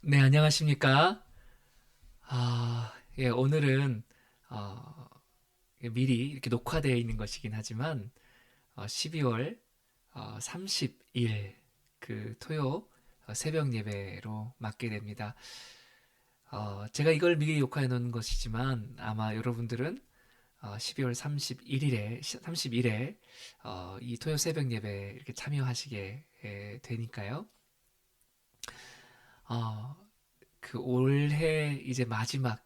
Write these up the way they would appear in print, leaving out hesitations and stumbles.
네, 안녕하십니까? 예, 오늘은 미리 이렇게 녹화되어 있는 것이긴 하지만 12월 30일 그 토요 새벽 예배로 맞게 됩니다. 제가 이걸 미리 녹화해 놓은 것이지만 아마 여러분들은 12월 31일에 이 토요 새벽 예배 이렇게 참여하시게 되니까요. 어, 그 올해 이제 마지막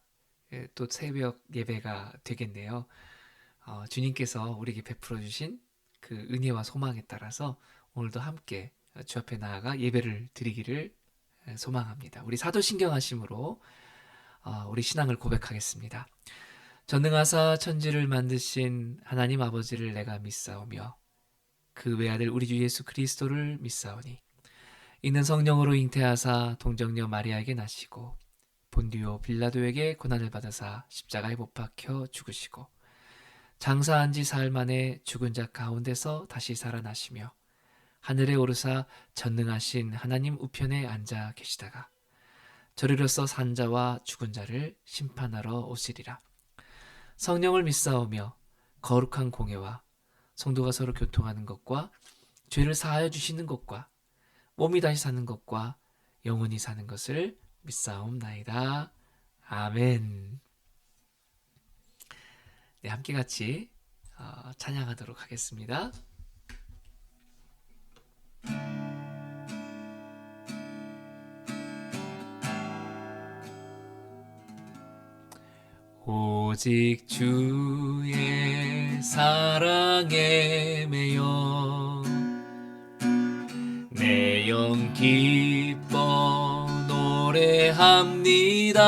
또 새벽 예배가 되겠네요. 주님께서 우리에게 베풀어 주신 그 은혜와 소망에 따라서 오늘도 함께 주 앞에 나아가 예배를 드리기를 소망합니다. 우리 사도신경하심으로 우리 신앙을 고백하겠습니다. 전능하사 천지를 만드신 하나님 아버지를 내가 믿사오며 그 외아들 우리 주 예수 그리스도를 믿사오니 이는 성령으로 잉태하사 동정녀 마리아에게 나시고 본디오 빌라도에게 고난을 받으사 십자가에 못 박혀 죽으시고 장사한 지 사흘 만에 죽은 자 가운데서 다시 살아나시며 하늘에 오르사 전능하신 하나님 우편에 앉아 계시다가 저리로서 산 자와 죽은 자를 심판하러 오시리라. 성령을 믿사오며 거룩한 공예와 성도가 서로 교통하는 것과 죄를 사하여 주시는 것과 몸이 다시 사는 것과 영원히 사는 것을 믿사옵나이다. 아멘. 네, 함께 같이 찬양하도록 하겠습니다. 오직 주의 사랑에 매여 내 영 기뻐 노래합니다.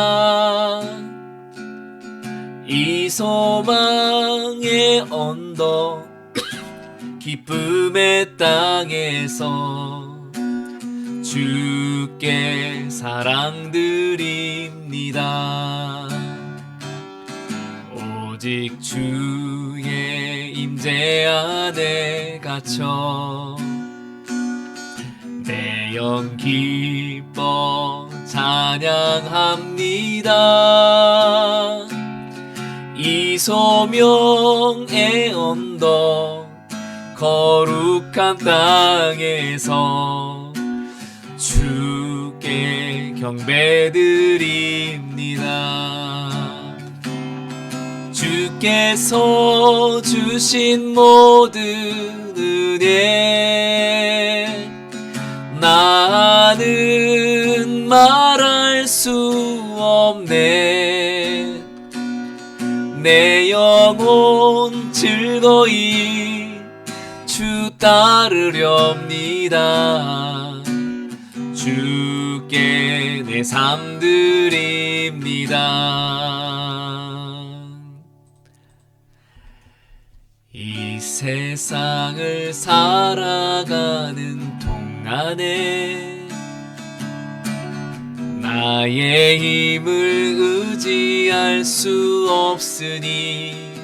이 소망의 언덕 기쁨의 땅에서 주께 사랑드립니다. 오직 주의 임재 안에 갇혀 내 영 기뻐 찬양합니다. 이 소명의 언덕 거룩한 땅에서 주께 경배드립니다. 주께서 주신 모든 은혜 나는 말할 수 없네. 내 영혼 즐거이 주 따르렵니다. 주께 내 삶 드립니다. 이 세상을 살아가는 동안에 나의 힘을 의지할 수 없으니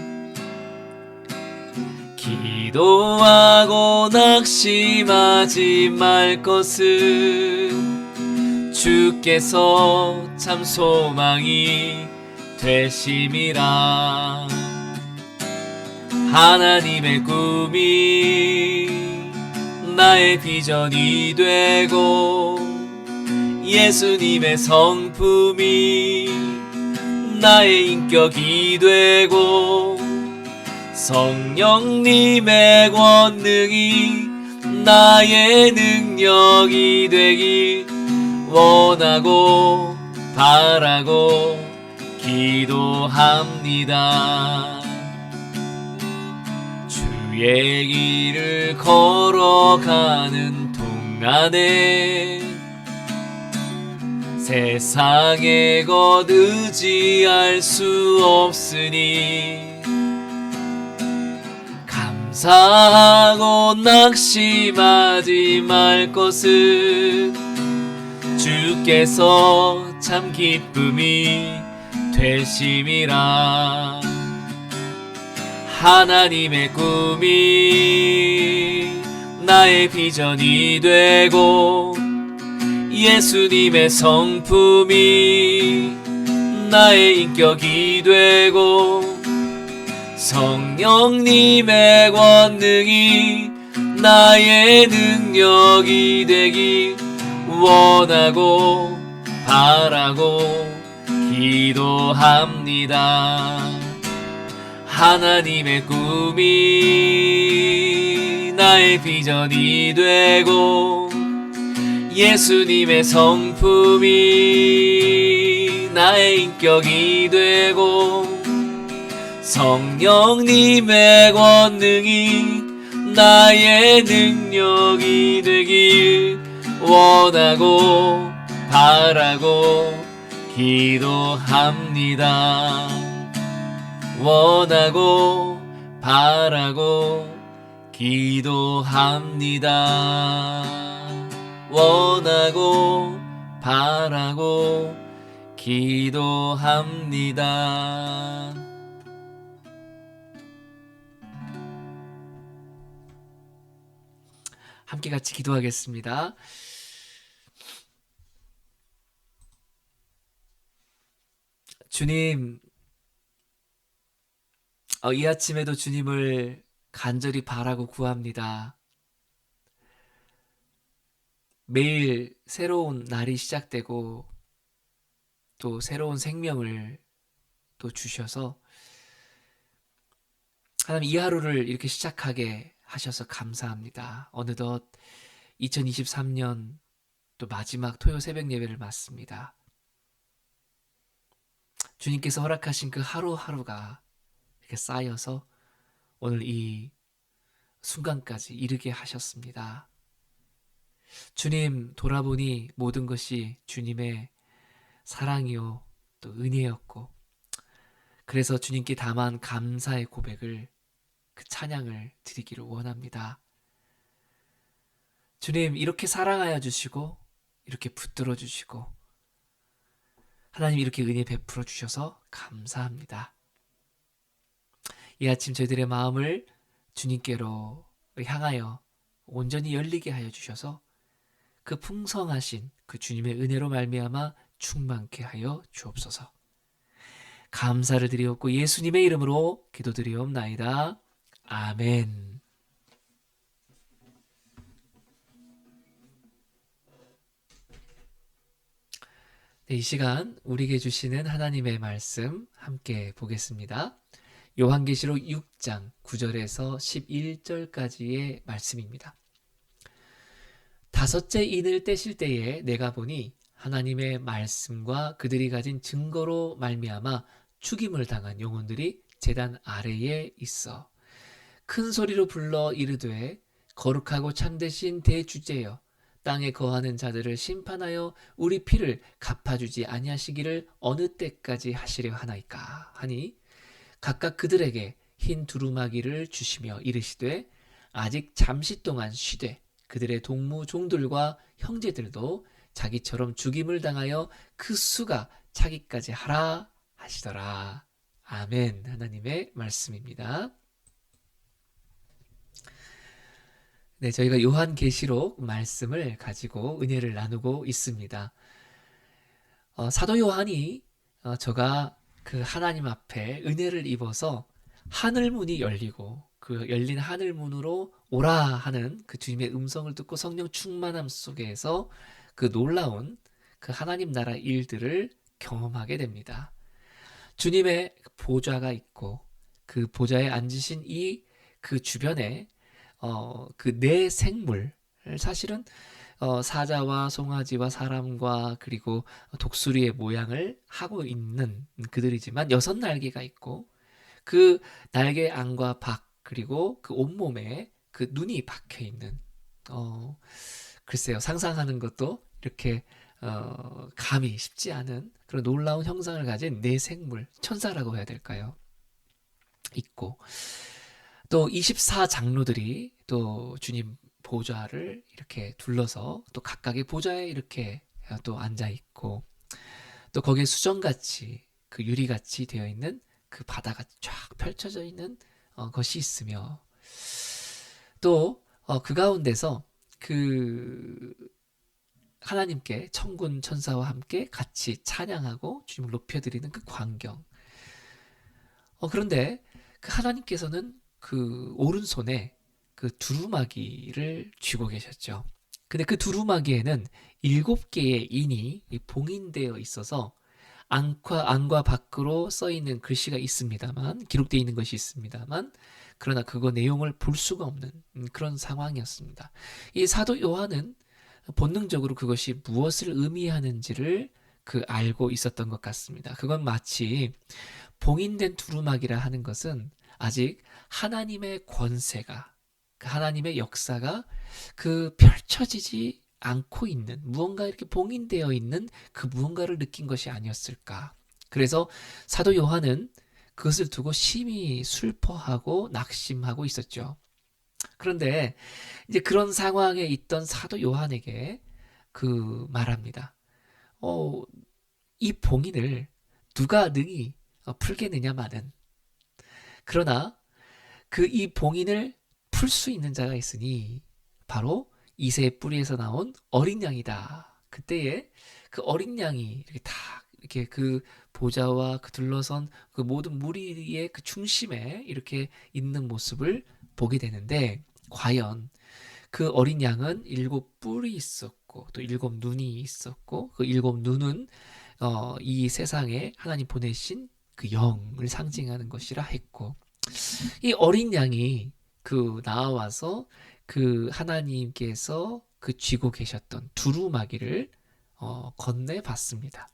기도하고 낙심하지 말 것은 주께서 참 소망이 되심이라. 하나님의 꿈이 나의 비전이 되고 예수님의 성품이 나의 인격이 되고 성령님의 권능이 나의 능력이 되길 원하고 바라고 기도합니다. 주의 길을 걸어가는 동안에 세상의 것 의지할 수 없으니 감사하고 낙심하지 말 것은 주께서 참 기쁨이 되심이라. 하나님의 꿈이 나의 비전이 되고 예수님의 성품이 나의 인격이 되고 성령님의 권능이 나의 능력이 되길 원하고 바라고 기도합니다. 하나님의 꿈이 나의 비전이 되고 예수님의 성품이 나의 인격이 되고 성령님의 권능이 나의 능력이 되길 원하고 바라고 기도합니다. 원하고 바라고 기도합니다. 원하고 바라고 기도합니다. 함께 같이 기도하겠습니다. 주님, 이 아침에도 주님을 간절히 바라고 구합니다. 매일 새로운 날이 시작되고 또 새로운 생명을 또 주셔서 하나님 이 하루를 이렇게 시작하게 하셔서 감사합니다. 어느덧 2023년 또 마지막 토요 새벽 예배를 맞습니다. 주님께서 허락하신 그 하루하루가 이렇게 쌓여서 오늘 이 순간까지 이르게 하셨습니다. 주님, 돌아보니 모든 것이 주님의 사랑이요 또 은혜였고, 그래서 주님께 담은 감사의 고백을, 그 찬양을 드리기를 원합니다. 주님, 이렇게 사랑하여 주시고 이렇게 붙들어 주시고 하나님 이렇게 은혜 베풀어 주셔서 감사합니다. 이 아침 저희들의 마음을 주님께로 향하여 온전히 열리게 하여 주셔서 그 풍성하신 그 주님의 은혜로 말미암아 충만케 하여 주옵소서. 감사를 드리옵고 예수님의 이름으로 기도드리옵나이다. 아멘. 네, 이 시간 우리에게 주시는 하나님의 말씀 함께 보겠습니다. 요한계시록 6장 9절에서 11절까지의 말씀입니다. 다섯째 인을 떼실 때에 내가 보니 하나님의 말씀과 그들이 가진 증거로 말미암아 죽임을 당한 영혼들이 제단 아래에 있어 큰 소리로 불러 이르되 거룩하고 참되신 대주제여 땅에 거하는 자들을 심판하여 우리 피를 갚아주지 아니하시기를 어느 때까지 하시려 하나이까 하니 각각 그들에게 흰 두루마기를 주시며 이르시되 아직 잠시 동안 쉬되 그들의 동무 종들과 형제들도 자기처럼 죽임을 당하여 그 수가 차기까지 하라 하시더라. 아멘. 하나님의 말씀입니다. 네, 저희가 요한계시록 말씀을 가지고 은혜를 나누고 있습니다. 사도 요한이 저가 그 하나님 앞에 은혜를 입어서 하늘문이 열리고 그 열린 하늘문으로 오라 하는 그 주님의 음성을 듣고 성령 충만함 속에서 그 놀라운 그 하나님 나라 일들을 경험하게 됩니다. 주님의 보좌가 있고 그 보좌에 앉으신 이 그 주변에 그 네 생물, 사실은 사자와 송아지와 사람과 그리고 독수리의 모양을 하고 있는 그들이지만 6날개가 있고 그 날개 안과 박 그리고 그 온몸에 그 눈이 박혀 있는 글쎄요, 상상하는 것도 이렇게 감이 쉽지 않은 그런 놀라운 형상을 가진 네 생물, 천사라고 해야 될까요? 있고 또 24장로들이 또 주님 보좌를 이렇게 둘러서 또 각각의 보좌에 이렇게 또 앉아 있고 또 거기에 수정같이 그 유리같이 되어 있는 그 바다가 쫙 펼쳐져 있는 것이 있으며 또 그 가운데서 그 하나님께 천군 천사와 함께 같이 찬양하고 주님을 높여드리는 그 광경. 그런데 그 하나님께서는 그 오른손에 그 두루마기를 쥐고 계셨죠. 근데 그 두루마기에는 7개의 인이 봉인되어 있어서 안과 밖으로 써 있는 글씨가 있습니다만, 기록되어 있는 것이 있습니다만, 그러나 그거 내용을 볼 수가 없는 그런 상황이었습니다. 이 사도 요한은 본능적으로 그것이 무엇을 의미하는지를 알고 있었던 것 같습니다. 그건 마치 봉인된 두루마기라 하는 것은 아직 하나님의 권세가, 하나님의 역사가 펼쳐지지 않고 있는, 무언가 이렇게 봉인되어 있는 그 무언가를 느낀 것이 아니었을까. 그래서 사도 요한은 그것을 두고 심히 슬퍼하고 낙심하고 있었죠. 그런데 이제 그런 상황에 있던 사도 요한에게 말합니다. 어, 이 봉인을 누가 능히 풀겠느냐마는, 그러나 이 봉인을 풀 수 있는 자가 있으니 바로 이새의 뿌리에서 나온 어린 양이다. 그때에 그 어린 양이 이렇게 다 이렇게 그 보좌와 그 둘러선 그 모든 무리의 그 중심에 이렇게 있는 모습을 보게 되는데, 과연 그 어린 양은 7뿔이 있었고 또 7눈이 있었고, 그 7눈은 이 세상에 하나님 보내신 그 영을 상징하는 것이라 했고, 이 어린 양이 나와서 하나님께서 쥐고 계셨던 두루마기를 건네봤습니다.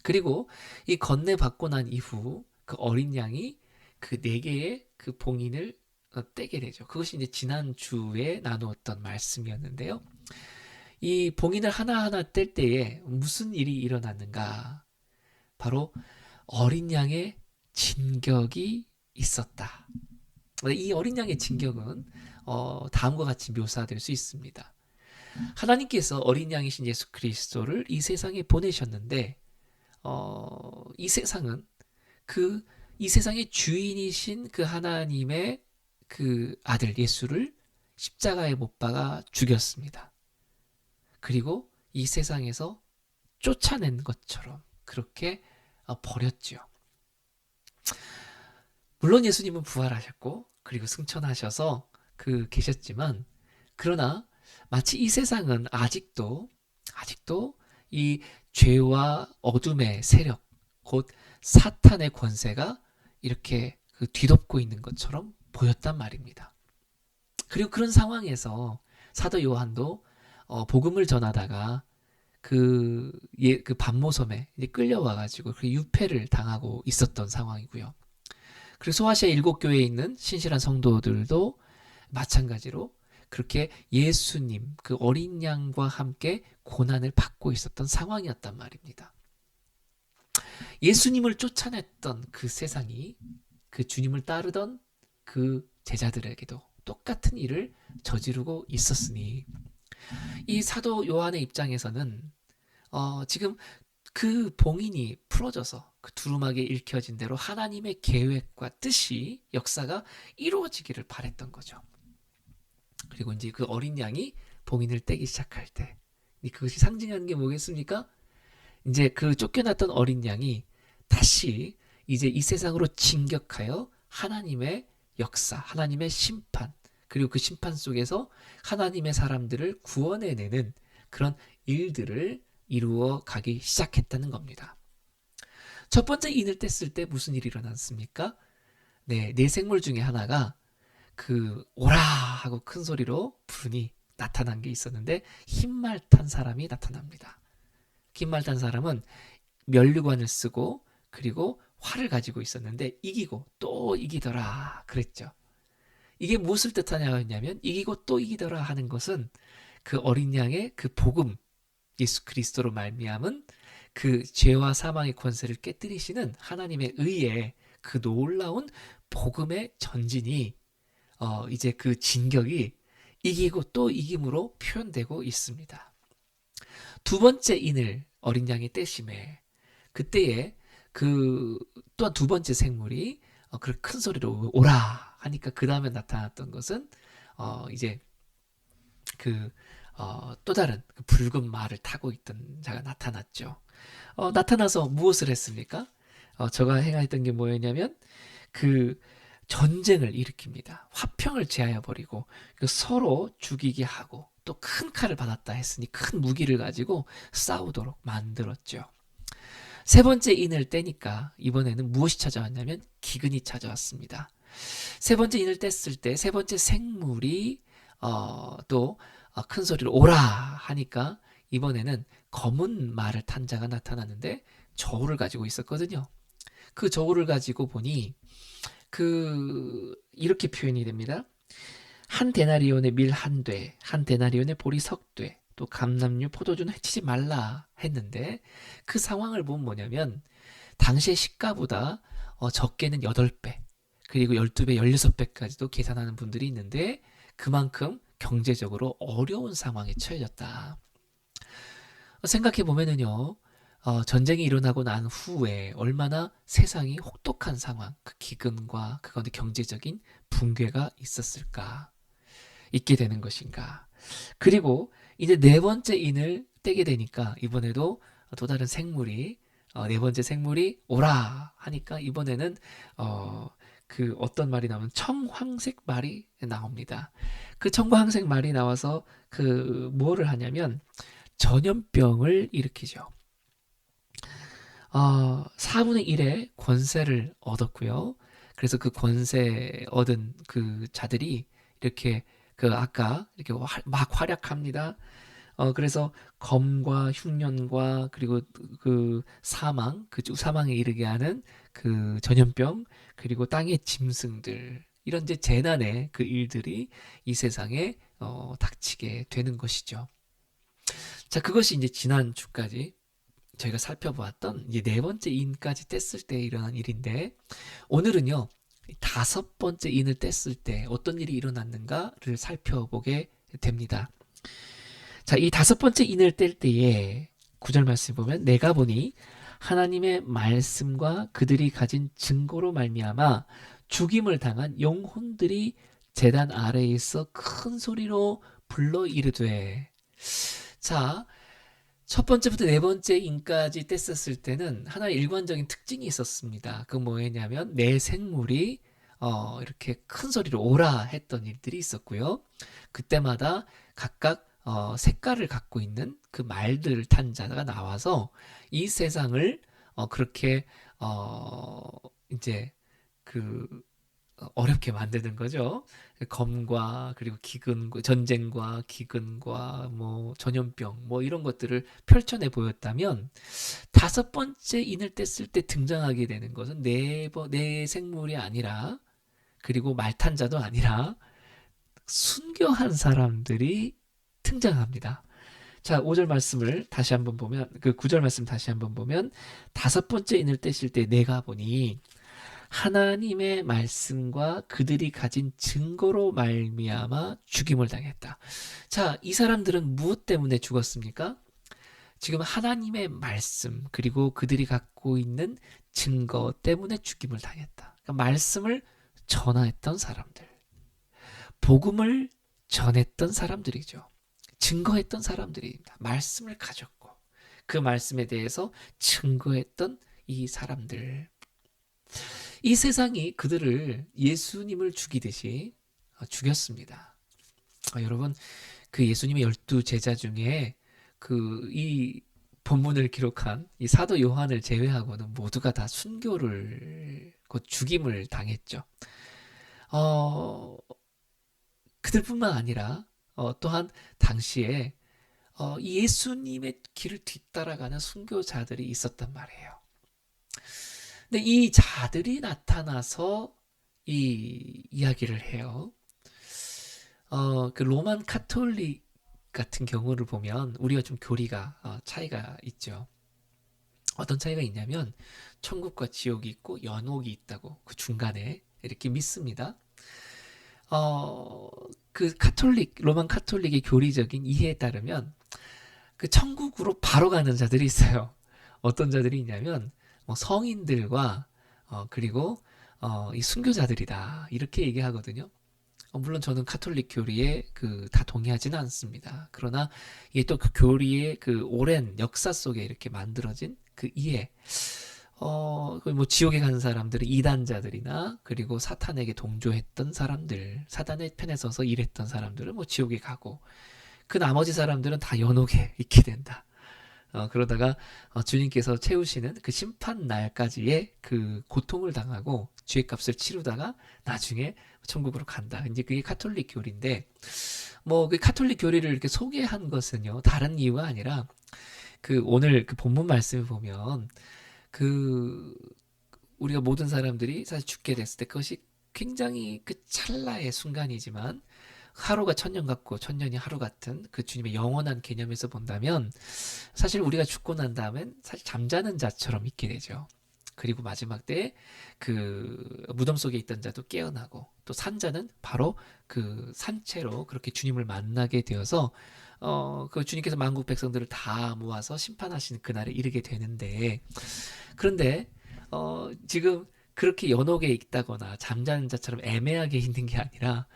그리고 이 건네받고 난 이후 그 어린 양이 4개의 봉인을 떼게 되죠. 그것이 이제 지난주에 나누었던 말씀이었는데요. 이 봉인을 하나하나 뗄 때에 무슨 일이 일어났는가? 바로 어린 양의 진격이 있었다. 이 어린 양의 진격은 다음과 같이 묘사될 수 있습니다. 하나님께서 어린 양이신 예수 그리스도를 이 세상에 보내셨는데, 이 세상은 이 세상의 주인이신 하나님의 아들 예수를 십자가에 못 박아 죽였습니다. 그리고 이 세상에서 쫓아낸 것처럼 그렇게 버렸죠. 물론 예수님은 부활하셨고 그리고 승천하셔서 계셨지만, 그러나 마치 이 세상은 아직도 이 죄와 어둠의 세력, 곧 사탄의 권세가 이렇게 뒤덮고 있는 것처럼 보였단 말입니다. 그리고 그런 상황에서 사도 요한도 복음을 전하다가 반모섬에 끌려와가지고 유폐를 당하고 있었던 상황이고요. 그리고 소아시아 7교회에 있는 신실한 성도들도 마찬가지로 그렇게 예수님 어린 양과 함께 고난을 받고 있었던 상황이었단 말입니다. 예수님을 쫓아냈던 세상이 주님을 따르던 제자들에게도 똑같은 일을 저지르고 있었으니, 이 사도 요한의 입장에서는 지금 봉인이 풀어져서 두루마기에 읽혀진 대로 하나님의 계획과 뜻이, 역사가 이루어지기를 바랬던 거죠. 그리고 이제 어린 양이 봉인을 떼기 시작할 때, 그것이 상징하는 게 뭐겠습니까? 이제 쫓겨났던 어린 양이 다시 이제 이 세상으로 진격하여 하나님의 역사, 하나님의 심판, 그리고 그 심판 속에서 하나님의 사람들을 구원해내는 그런 일들을 이루어 가기 시작했다는 겁니다. 첫 번째 인을 뗐을 때 무슨 일이 일어났습니까? 네 생물 중에 하나가 오라 하고 큰 소리로 부르니 나타난 게 있었는데, 흰말 탄 사람이 나타납니다. 흰말 탄 사람은 면류관을 쓰고 그리고 활을 가지고 있었는데, 이기고 또 이기더라 그랬죠. 이게 무엇을 뜻하냐면, 이기고 또 이기더라 하는 것은 어린 양의 복음, 예수 그리스도로 말미암은 죄와 사망의 권세를 깨뜨리시는 하나님의 의의 놀라운 복음의 전진이 이제 진격이 이기고 또 이김으로 표현되고 있습니다. 두 번째 인을 어린 양이 떼심에, 그때에 또한 두 번째 생물이 큰 소리로 오라 하니까 그 다음에 나타났던 것은 이제 또 다른 그 붉은 말을 타고 있던 자가 나타났죠. 나타나서 무엇을 했습니까? 저가 행하였던 게 뭐였냐면 그 전쟁을 일으킵니다. 화평을 제하여 버리고 그 서로 죽이게 하고 또 큰 칼을 받았다 했으니 큰 무기를 가지고 싸우도록 만들었죠. 세 번째 인을 떼니까 이번에는 무엇이 찾아왔냐면 기근이 찾아왔습니다. 세 번째 인을 뗐을 때 세 번째 생물이 또 큰 소리로 오라 하니까 이번에는 검은 말을 탄 자가 나타났는데 저울을 가지고 있었거든요. 그 저울을 가지고 보니 이렇게 표현이 됩니다. 한 데나리온의 밀 한 돼, 한 데나리온의 보리 석 돼, 또 감람류 포도주는 해치지 말라 했는데 그 상황을 보면 뭐냐면 당시의 시가보다 적게는 8배, 그리고 12배, 16배까지도 계산하는 분들이 있는데 그만큼 경제적으로 어려운 상황에 처해졌다. 생각해 보면은요, 전쟁이 일어나고 난 후에 얼마나 세상이 혹독한 상황, 그 기근과 그 가운데 경제적인 붕괴가 있었을까, 있게 되는 것인가. 그리고 이제 네 번째 인을 떼게 되니까 이번에도 또 다른 생물이 네 번째 생물이 오라 하니까 이번에는 어떤 말이 나오면 청황색 말이 나옵니다. 그 청황색 말이 나와서 뭐를 하냐면 전염병을 일으키죠. 4분의 1의 권세를 얻었고요. 그래서 그 권세 얻은 그 자들이 이렇게 아까 이렇게 막 활약합니다. 그래서 검과 흉년과 그리고 사망에 이르게 하는 그 전염병, 그리고 땅의 짐승들, 이런 이제 재난의 그 일들이 이 세상에 닥치게 되는 것이죠. 자, 그것이 이제 지난 주까지 저희가 살펴보았던 이제 네 번째 인까지 뗐을 때 일어난 일인데, 오늘은요, 다섯 번째 인을 뗐을 때 어떤 일이 일어났는가를 살펴보게 됩니다. 자, 이 다섯 번째 인을 뗄 때에 구절 말씀 보면 내가 보니 하나님의 말씀과 그들이 가진 증거로 말미암아 죽임을 당한 영혼들이 제단 아래에 있어 큰 소리로 불러 이르되. 자, 첫 번째부터 네 번째 인까지 뗐었을 때는 하나의 일관적인 특징이 있었습니다. 그 뭐였냐면 내 생물이 이렇게 큰 소리로 오라 했던 일들이 있었고요. 그때마다 각각 색깔을 갖고 있는 그 말들을 탄 자가 나와서 이 세상을 그렇게 이제 그 어렵게 만드는 거죠. 검과 그리고 기근과 전쟁과 기근과 뭐 전염병 뭐 이런 것들을 펼쳐내 보였다면, 다섯 번째 인을 뗐을 때 등장하게 되는 것은 내 생물이 아니라, 그리고 말탄자도 아니라 순교한 사람들이 등장합니다. 자, 5절 말씀을 다시 한번 보면, 그 9절 말씀 다시 한번 보면, 다섯 번째 인을 떼실 때 내가 보니 하나님의 말씀과 그들이 가진 증거로 말미암아 죽임을 당했다. 자, 이 사람들은 무엇 때문에 죽었습니까? 지금 하나님의 말씀 그리고 그들이 갖고 있는 증거 때문에 죽임을 당했다. 그러니까 말씀을 전하였던 사람들, 복음을 전했던 사람들이죠. 증거했던 사람들입니다. 말씀을 가졌고 그 말씀에 대해서 증거했던 이 사람들. 이 세상이 그들을 예수님을 죽이듯이 죽였습니다. 여러분, 그 예수님의 12제자 중에 이 본문을 기록한 이 사도 요한을 제외하고는 모두가 다 순교를, 곧 죽임을 당했죠. 그들뿐만 아니라 또한 당시에 이 예수님의 길을 뒤따라가는 순교자들이 있었단 말이에요. 근데 이 자들이 나타나서 이 이야기를 해요. 그 로만 카톨릭 같은 경우를 보면 우리가 좀 교리가 차이가 있죠. 어떤 차이가 있냐면 천국과 지옥이 있고 연옥이 있다고 그 중간에 이렇게 믿습니다. 로만 카톨릭의 교리적인 이해에 따르면 그 천국으로 바로 가는 자들이 있어요. 어떤 자들이 있냐면 성인들과 그리고 이 순교자들이다, 이렇게 얘기하거든요. 물론 저는 카톨릭 교리에 다 동의하지는 않습니다. 그러나 이게 또 그 교리의 그 오랜 역사 속에 이렇게 만들어진 그 이해, 그뭐 지옥에 가는 사람들은 이단자들이나 그리고 사탄에게 동조했던 사람들, 사단의 편에 서서 일했던 사람들은 뭐 지옥에 가고 그 나머지 사람들은 다 연옥에 있게 된다. 그러다가 주님께서 채우시는 그 심판 날까지의 그 고통을 당하고 죄값을 치르다가 나중에 천국으로 간다. 이제 그게 카톨릭 교리인데 뭐 그 카톨릭 교리를 이렇게 소개한 것은요 다른 이유가 아니라 그 오늘 그 본문 말씀을 보면 그 우리가 모든 사람들이 사실 죽게 됐을 때 그것이 굉장히 그 찰나의 순간이지만 하루가 천년 같고 천년이 하루 같은 그 주님의 영원한 개념에서 본다면 사실 우리가 죽고 난 다음엔 사실 잠자는 자처럼 있게 되죠. 그리고 마지막 때에 그 무덤 속에 있던 자도 깨어나고 또 산자는 바로 그 산채로 그렇게 주님을 만나게 되어서 그 주님께서 만국 백성들을 다 모아서 심판하시는 그날에 이르게 되는데 그런데 지금 그렇게 연옥에 있다거나 잠자는 자처럼 애매하게 있는 게 아니라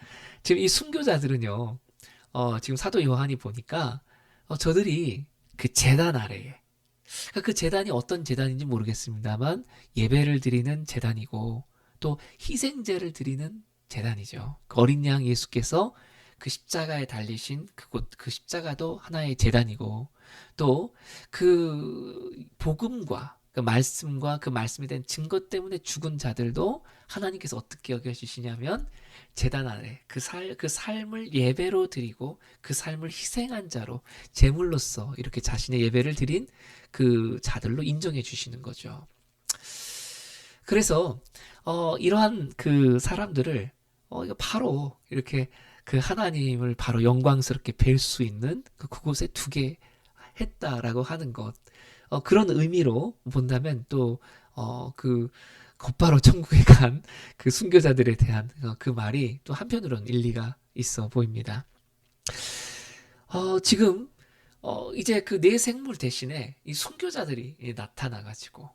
지금 이 순교자들은요, 지금 사도 요한이 보니까 저들이 그 제단 아래에 그러니까 그 제단이 어떤 제단인지 모르겠습니다만 예배를 드리는 제단이고 또 희생제를 드리는 제단이죠. 그 어린 양 예수께서 그 십자가에 달리신 그곳 그 십자가도 하나의 제단이고 또 그 복음과 그 말씀과 그 말씀에 대한 증거 때문에 죽은 자들도 하나님께서 어떻게 여겨주시냐면 제단 아래 그 삶을 예배로 드리고 그 삶을 희생한 자로 제물로서 이렇게 자신의 예배를 드린 그 자들로 인정해 주시는 거죠. 그래서 이러한 그 사람들을 이거 바로 이렇게 그 하나님을 바로 영광스럽게 뵐 수 있는 그곳에 두게 했다라고 하는 것 그런 의미로 본다면 또 그 곧바로 천국에 간 그 순교자들에 대한 그 말이 또 한편으로는 일리가 있어 보입니다. 지금 이제 그 내 생물 대신에 이 순교자들이 나타나가지고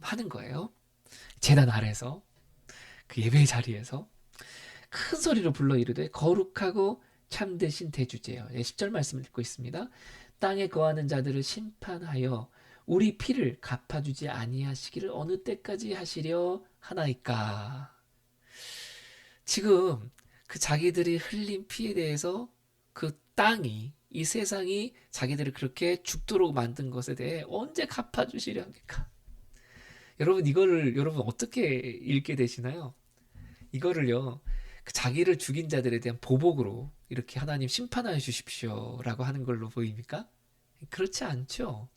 하는 거예요. 제단 아래서 그 예배 자리에서 큰 소리로 불러 이르되 거룩하고 참되신 대주제여. 10절 말씀을 읽고 있습니다. 땅에 거하는 자들을 심판하여 우리 피를 갚아주지 아니하시기를 어느 때까지 하시려 하나이까. 지금 그 자기들이 흘린 피에 대해서 그 땅이 이 세상이 자기들을 그렇게 죽도록 만든 것에 대해 언제 갚아주시려 합니까? 여러분 이거를 여러분 어떻게 읽게 되시나요? 이거를요 그 자기를 죽인 자들에 대한 보복으로 이렇게 하나님 심판하여 주십시오라고 하는 걸로 보입니까? 그렇지 않죠.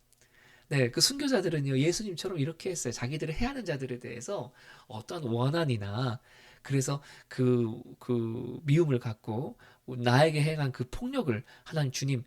네, 그 순교자들은요, 예수님처럼 이렇게 했어요. 자기들을 해하는 자들에 대해서 어떤 원한이나, 그래서 그 미움을 갖고, 나에게 행한 그 폭력을 하나님 주님,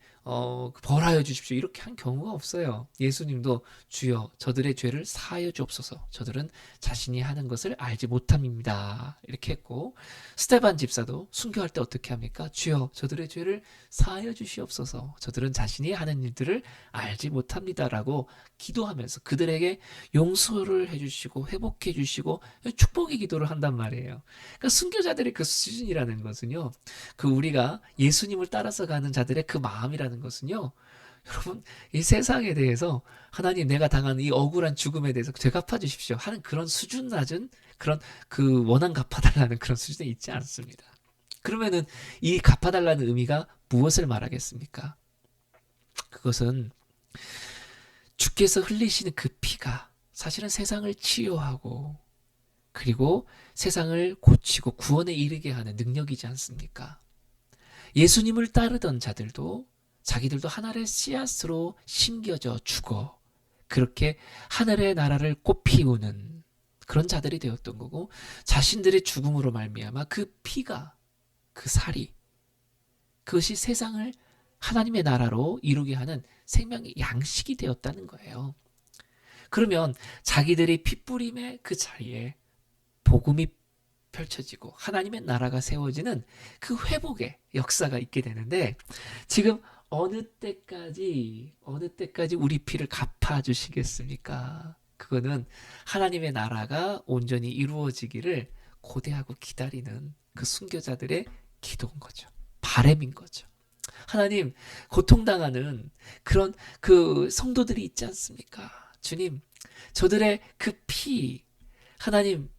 벌하여 주십시오. 이렇게 한 경우가 없어요. 예수님도 주여, 저들의 죄를 사하여 주옵소서. 저들은 자신이 하는 것을 알지 못함입니다. 이렇게 했고, 스데반 집사도 순교할 때 어떻게 합니까? 주여, 저들의 죄를 사하여 주시옵소서. 저들은 자신이 하는 일들을 알지 못합니다라고 기도하면서 그들에게 용서를 해주시고 회복해 주시고 축복의 기도를 한단 말이에요. 그러니까 순교자들의 그 수준이라는 것은요, 그 우리가 예수님을 따라서 가는 자들의 그 마음이라는 것은요, 여러분 이 세상에 대해서 하나님 내가 당한 이 억울한 죽음에 대해서 되갚아 주십시오 하는 그런 수준 낮은 그런 그 원한 갚아달라는 그런 수준에 있지 않습니다. 그러면은 이 갚아달라는 의미가 무엇을 말하겠습니까? 그것은 주께서 흘리시는 그 피가 사실은 세상을 치유하고 그리고 세상을 고치고 구원에 이르게 하는 능력이지 않습니까? 예수님을 따르던 자들도 자기들도 하늘의 씨앗으로 심겨져 죽어 그렇게 하늘의 나라를 꽃피우는 그런 자들이 되었던 거고 자신들의 죽음으로 말미암아 그 피가 그 살이 그것이 세상을 하나님의 나라로 이루게 하는 생명의 양식이 되었다는 거예요. 그러면 자기들이 핏부림의 그 자리에 복음이 펼쳐지고 하나님의 나라가 세워지는 그 회복의 역사가 있게 되는데 지금 어느 때까지 우리 피를 갚아주시겠습니까? 그거는 하나님의 나라가 온전히 이루어지기를 고대하고 기다리는 그 순교자들의 기도인 거죠. 바램인 거죠. 하나님, 고통당하는 그런 그 성도들이 있지 않습니까? 주님, 저들의 그 피, 하나님,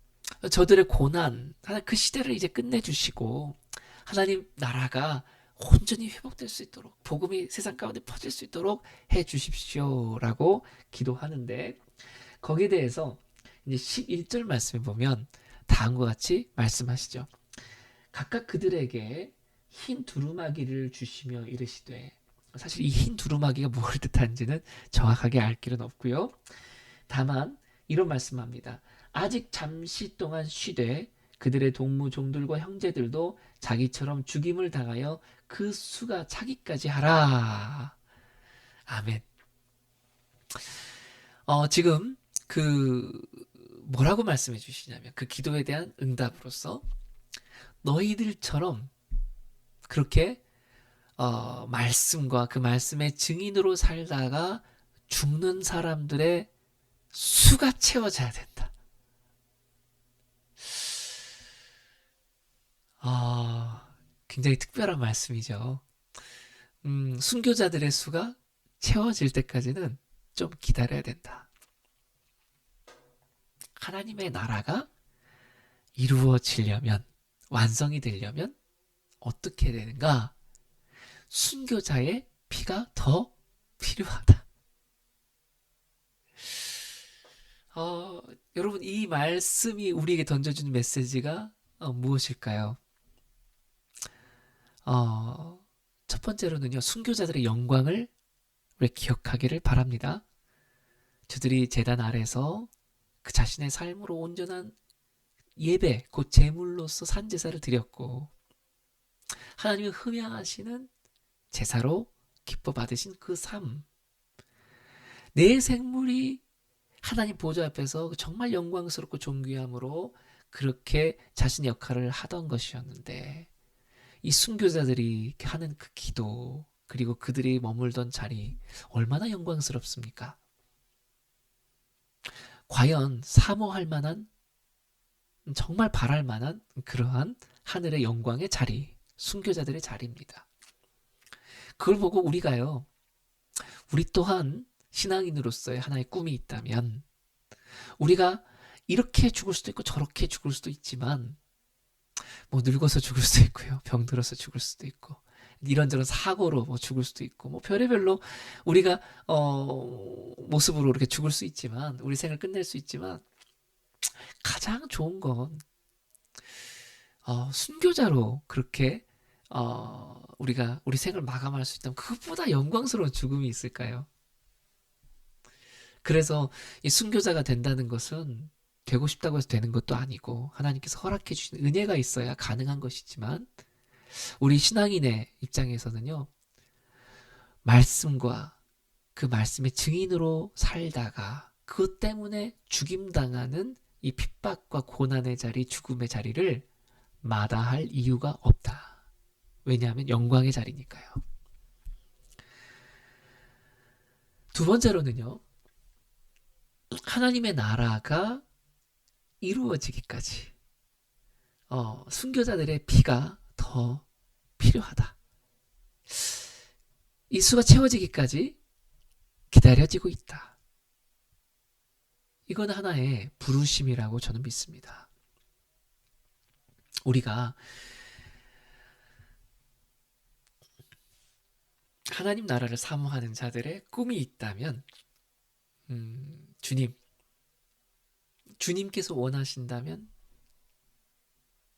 저들의 고난, 하나님 그 시대를 이제 끝내주시고, 하나님 나라가 온전히 회복될 수 있도록, 복음이 세상 가운데 퍼질 수 있도록 해 주십시오라고 기도하는데, 거기에 대해서 이제 11절 말씀에 보면 다음과 같이 말씀하시죠. 각각 그들에게 흰 두루마기를 주시며 이르시되, 사실 이 흰 두루마기가 무엇을 뜻하는지는 정확하게 알 길은 없고요. 다만 이런 말씀합니다. 아직 잠시 동안 쉬되 그들의 동무종들과 형제들도 자기처럼 죽임을 당하여 그 수가 차기까지 하라. 아멘. 지금 그 뭐라고 말씀해 주시냐면 그 기도에 대한 응답으로서 너희들처럼 그렇게 말씀과 그 말씀의 증인으로 살다가 죽는 사람들의 수가 채워져야 된다. 굉장히 특별한 말씀이죠. 순교자들의 수가 채워질 때까지는 좀 기다려야 된다. 하나님의 나라가 이루어지려면, 완성이 되려면 어떻게 되는가? 순교자의 피가 더 필요하다. 여러분, 이 말씀이 우리에게 던져주는 메시지가 무엇일까요? 첫 번째로는요, 순교자들의 영광을 우리 기억하기를 바랍니다. 저들이 제단 아래서 그 자신의 삶으로 온전한 예배, 곧 제물로서 산제사를 드렸고 하나님이 흠양하시는 제사로 기뻐 받으신 그 삶, 내 생물이 하나님 보좌 앞에서 정말 영광스럽고 존귀함으로 그렇게 자신의 역할을 하던 것이었는데 이 순교자들이 하는 그 기도 그리고 그들이 머물던 자리 얼마나 영광스럽습니까? 과연 사모할 만한 정말 바랄 만한 그러한 하늘의 영광의 자리, 순교자들의 자리입니다. 그걸 보고 우리가요, 우리 또한 신앙인으로서의 하나의 꿈이 있다면 우리가 이렇게 죽을 수도 있고 저렇게 죽을 수도 있지만 뭐 늙어서 죽을 수도 있고요, 병들어서 죽을 수도 있고 이런저런 사고로 뭐 죽을 수도 있고 뭐 별의별로 우리가 모습으로 이렇게 죽을 수 있지만 우리 생을 끝낼 수 있지만 가장 좋은 건 순교자로 그렇게 우리가 우리 생을 마감할 수 있다면 그것보다 영광스러운 죽음이 있을까요? 그래서 이 순교자가 된다는 것은 되고 싶다고 해서 되는 것도 아니고 하나님께서 허락해 주신 은혜가 있어야 가능한 것이지만 우리 신앙인의 입장에서는요, 말씀과 그 말씀의 증인으로 살다가 그것 때문에 죽임당하는 이 핍박과 고난의 자리, 죽음의 자리를 마다할 이유가 없다. 왜냐하면 영광의 자리니까요. 두 번째로는요, 하나님의 나라가 이루어지기까지 순교자들의 피가 더 필요하다. 이 수가 채워지기까지 기다려지고 있다. 이건 하나의 부르심이라고 저는 믿습니다. 우리가 하나님 나라를 사모하는 자들의 꿈이 있다면 주님께서 원하신다면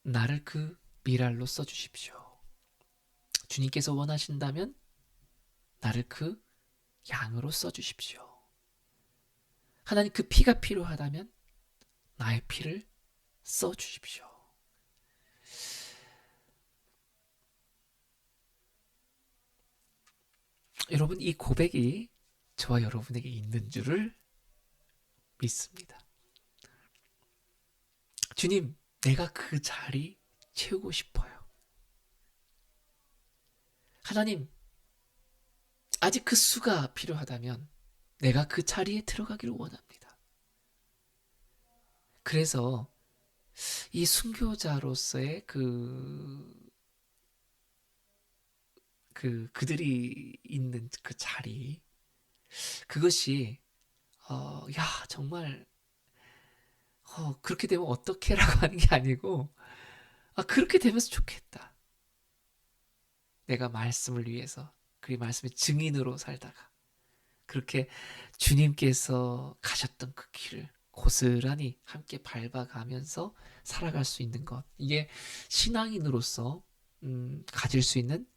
나를 그 미랄로 써주십시오. 주님께서 원하신다면 나를 그 양으로 써주십시오. 하나님 그 피가 필요하다면 나의 피를 써주십시오. 여러분, 이 고백이 저와 여러분에게 있는 줄을 믿습니다. 주님, 내가 그 자리 채우고 싶어요. 하나님, 아직 그 수가 필요하다면 내가 그 자리에 들어가기를 원합니다. 그래서 이 순교자로서의 그들이 있는 그 자리, 그것이, 야, 정말, 그렇게 되면 어떡해라고 하는 게 아니고, 그렇게 되면서 좋겠다. 내가 말씀을 위해서, 그 말씀의 증인으로 살다가, 그렇게 주님께서 가셨던 그 길을 고스란히 함께 밟아가면서 살아갈 수 있는 것. 이게 신앙인으로서, 가질 수 있는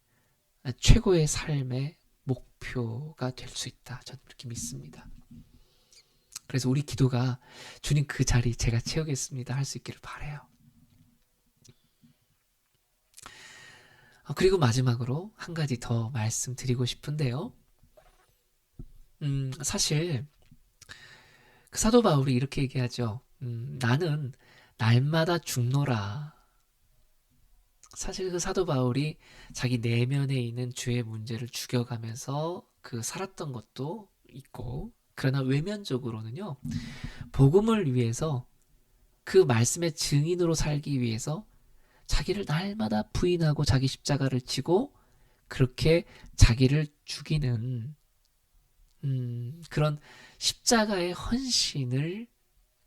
최고의 삶의 목표가 될 수 있다. 저는 그렇게 믿습니다. 그래서 우리 기도가 주님 그 자리 제가 채우겠습니다 할 수 있기를 바라요. 그리고 마지막으로 한 가지 더 말씀드리고 싶은데요. 사실 그 사도 바울이 이렇게 얘기하죠. 나는 날마다 죽노라. 사실 그 사도 바울이 자기 내면에 있는 죄의 문제를 죽여가면서 그 살았던 것도 있고, 그러나 외면적으로는요, 복음을 위해서 그 말씀의 증인으로 살기 위해서 자기를 날마다 부인하고 자기 십자가를 지고 그렇게 자기를 죽이는 그런 십자가의 헌신을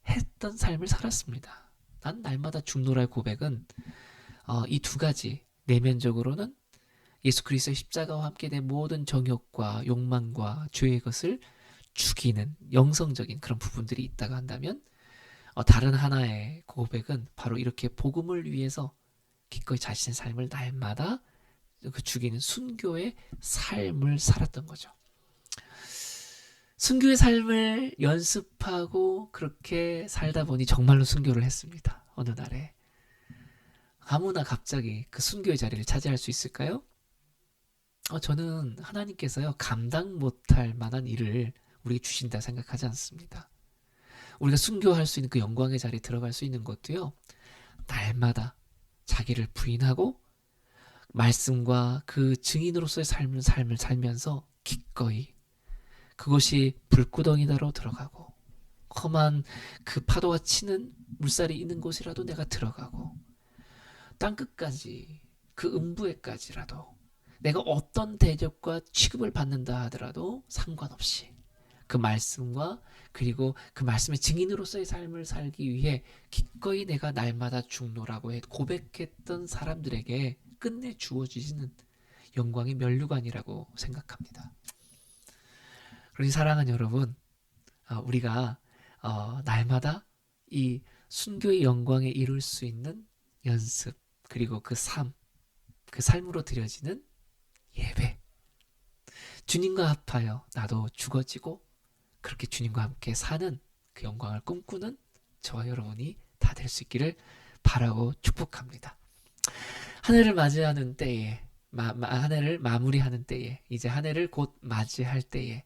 했던 삶을 살았습니다. 난 날마다 죽노라의 고백은 이 두 가지, 내면적으로는 예수 그리스도의 십자가와 함께 된 모든 정욕과 욕망과 죄의 것을 죽이는 영성적인 그런 부분들이 있다고 한다면, 다른 하나의 고백은 바로 이렇게 복음을 위해서 기꺼이 자신의 삶을 날마다 그 죽이는 순교의 삶을 살았던 거죠. 순교의 삶을 연습하고 그렇게 살다 보니 정말로 순교를 했습니다. 어느 날에. 아무나 갑자기 그 순교의 자리를 차지할 수 있을까요? 저는 하나님께서요, 감당 못할 만한 일을 우리에게 주신다 생각하지 않습니다. 우리가 순교할 수 있는 그 영광의 자리에 들어갈 수 있는 것도요, 날마다 자기를 부인하고 말씀과 그 증인으로서의 삶을 살면서 기꺼이 그것이 불구덩이다로 들어가고, 험한 그 파도가 치는 물살이 있는 곳이라도 내가 들어가고, 땅끝까지 그 음부에까지라도 내가 어떤 대접과 취급을 받는다 하더라도 상관없이 그 말씀과 그리고 그 말씀의 증인으로서의 삶을 살기 위해 기꺼이 내가 날마다 죽노라고 고백했던 사람들에게 끝내 주어지는 영광의 면류관이라고 생각합니다. 그러니 사랑하는 여러분, 우리가 날마다 이 순교의 영광에 이룰 수 있는 연습, 그리고 그 삶으로 드려지는 예배, 주님과 합하여 나도 죽어지고 그렇게 주님과 함께 사는 그 영광을 꿈꾸는 저와 여러분이 다 될 수 있기를 바라고 축복합니다. 한 해를 맞이하는 때에, 한 해를 마무리하는 때에, 이제 한 해를 곧 맞이할 때에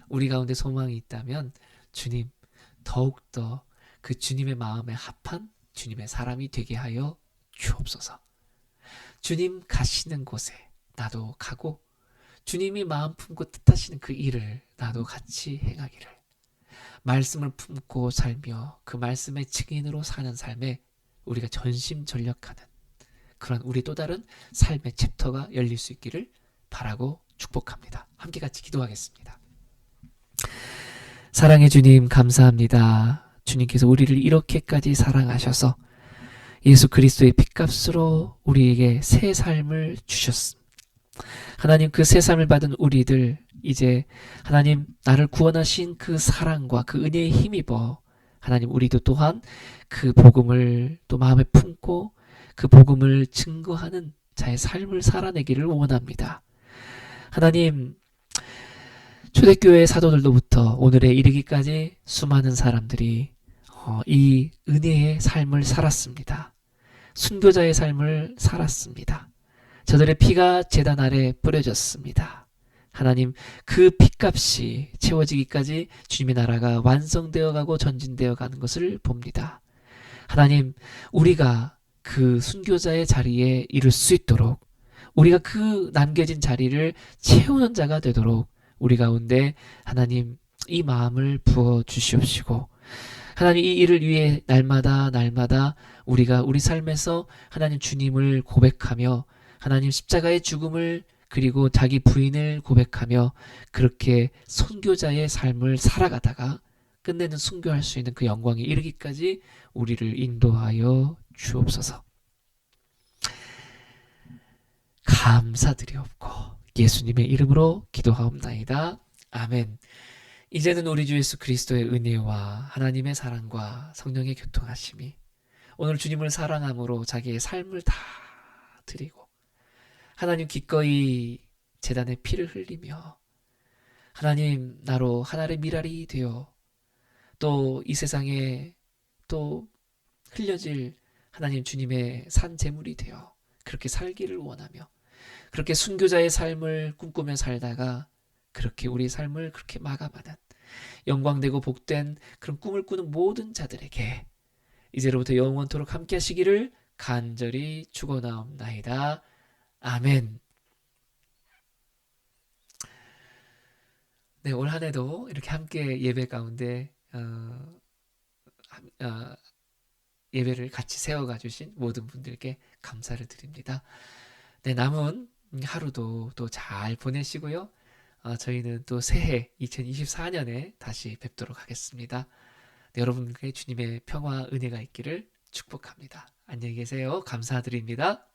우리 가운데 소망이 있다면 주님, 더욱더 그 주님의 마음에 합한 주님의 사람이 되게 하여 주옵소서. 주님 가시는 곳에 나도 가고, 주님이 마음 품고 뜻하시는 그 일을 나도 같이 행하기를, 말씀을 품고 살며 그 말씀의 증인으로 사는 삶에 우리가 전심전력하는 그런 우리 또 다른 삶의 챕터가 열릴 수 있기를 바라고 축복합니다. 함께 같이 기도하겠습니다. 사랑해 주님, 감사합니다. 주님께서 우리를 이렇게까지 사랑하셔서 예수 그리스도의 핏값으로 우리에게 새 삶을 주셨습니다. 하나님, 그 새 삶을 받은 우리들, 이제 하나님 나를 구원하신 그 사랑과 그 은혜에 힘입어 하나님, 우리도 또한 그 복음을 또 마음에 품고 그 복음을 증거하는 자의 삶을 살아내기를 원합니다. 하나님, 초대교회 사도들로부터 오늘에 이르기까지 수많은 사람들이 이 은혜의 삶을 살았습니다. 순교자의 삶을 살았습니다. 저들의 피가 제단 아래 뿌려졌습니다. 하나님, 그 피값이 채워지기까지 주님의 나라가 완성되어 가고 전진되어 가는 것을 봅니다. 하나님, 우리가 그 순교자의 자리에 이를 수 있도록, 우리가 그 남겨진 자리를 채우는 자가 되도록 우리 가운데 하나님 이 마음을 부어 주시옵시고, 하나님 이 일을 위해 날마다 날마다 우리가 우리 삶에서 하나님 주님을 고백하며 하나님 십자가의 죽음을 그리고 자기 부인을 고백하며 그렇게 선교자의 삶을 살아가다가 끝내는 순교할 수 있는 그 영광에 이르기까지 우리를 인도하여 주옵소서. 감사드리옵고 예수님의 이름으로 기도하옵나이다. 아멘. 이제는 우리 주 예수 그리스도의 은혜와 하나님의 사랑과 성령의 교통하심이 오늘 주님을 사랑함으로 자기의 삶을 다 드리고 하나님 기꺼이 제단에 피를 흘리며 하나님 나로 하나의 미랄이 되어 또 이 세상에 또 흘려질 하나님 주님의 산 제물이 되어 그렇게 살기를 원하며 그렇게 순교자의 삶을 꿈꾸며 살다가 그렇게 우리 삶을 그렇게 마감하는 영광되고 복된 그런 꿈을 꾸는 모든 자들에게 이제로부터 영원토록 함께 하시기를 간절히 축원하옵나이다. 아멘. 네, 올 한 해도 이렇게 함께 예배 가운데 어, 예배를 같이 세워가 주신 모든 분들께 감사를 드립니다. 네, 남은 하루도 또 잘 보내시고요. 저희는 또 새해 2024년에 다시 뵙도록 하겠습니다. 네, 여러분께 주님의 평화 은혜가 있기를 축복합니다. 안녕히 계세요. 감사드립니다.